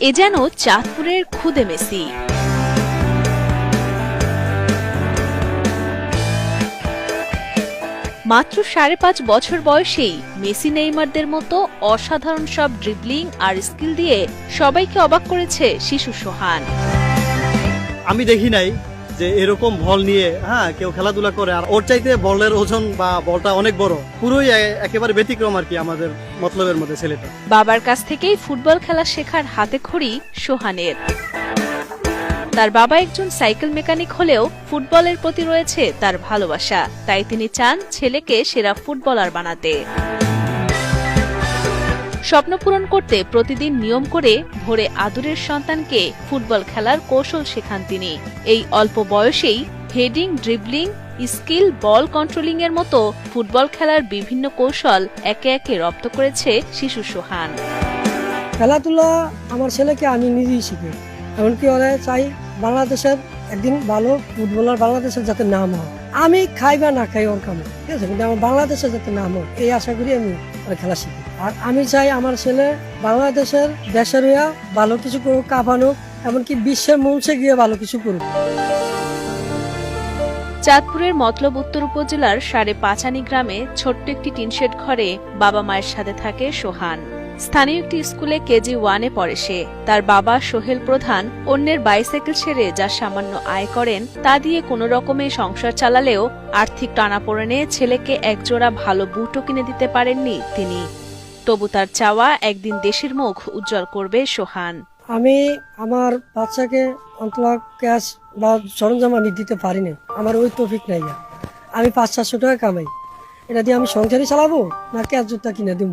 এ যেন চাঁদপুরের খুদে মেসি। মাত্র ৫.৫ বছর বয়সেই মেসি নেইমারদের মতো অসাধারণ সব ড্রিবলিং আর স্কিল দিয়ে সবাইকে অবাক করেছে শিশু সোহান। আমি দেখি নাই যে এরকম বল নিয়ে কেউ খেলাধুলা করে, আর ওর চাইতে বলের ওজন বা বলটা অনেক বড়, পুরোই একেবারে ব্যতিক্রম আর কি আমাদের মতলবের মধ্যে ছেলেটা। বাবার কাছ থেকেই ফুটবল খেলা শেখার হাতেখড়ি সোহানের। তার বাবা একজন সাইকেল মেকানিক হলেও ফুটবলের প্রতি রয়েছে তার ভালোবাসা, তাই তিনি চান ছেলেকে সেরা ফুটবলার বানাতে। স্বপ্ন পূরণ করতে প্রতিদিন নিয়ম করে ভোরে আদুরের সন্তানকে ফুটবল খেলার কৌশল শেখান তিনি। এই অল্প বয়সেই হেডিং, ড্রিবলিং, স্কিল, বল কন্ট্রোলিং এর মতো ফুটবল খেলার বিভিন্ন কৌশল একে একে রপ্ত করেছে শিশু সোহান। খেলাধুলা আমার ছেলেকে আমি নিজেই শিখি, এমনকি ওরা চাই বাংলাদেশের একদিন ভালো ফুটবলার, বাংলাদেশের যাতে নাম হয়। আমি খাই বা না খাই ওর কামে, ঠিক আছে, কিন্তু আমার বাংলাদেশের যাতে নাম হয় এই আশা করি আমি খেলা শিখি। আর আমি চাই আমার ছেলে বাংলাদেশের দেশের হইয়া ভালো কিছু করুক, কাঁপানুক, এমনকি বিশ্বের মঞ্চে গিয়ে ভালো কিছু করুক। চাঁদপুরের মতলব উত্তর উপজেলার ৫.৫ গ্রামে ছোট্ট একটি টিনশেড ঘরে বাবা মায়ের সাথে থাকে সোহান। স্থানীয় একটি স্কুলে কেজি 1-এ পড়ে সে। তার বাবা সোহেল প্রধান অন্যের বাইসাইকেল ছেড়ে যা সামান্য আয় করেন তা দিয়ে কোনো রকমে সংসার চালালেও আর্থিক টানাপোড়েনে ছেলেকে একজোড়া ভালো বুটও কিনে দিতে পারেননি তিনি। তবু তার চাওয়া একদিন দেশের মুখ উজ্জ্বল করবে সোহান। আমি আমার বাচ্চাকে অন্তত ক্যাশ বা সরঞ্জাম আমি দিতে পারি না, আমার ওই তৌফিক নাই। আমি ৫০০ টাকা কামাই, এটা দিয়ে আমি সংসারই চালাবো না ক্যাশ জুতা কিনে দিব।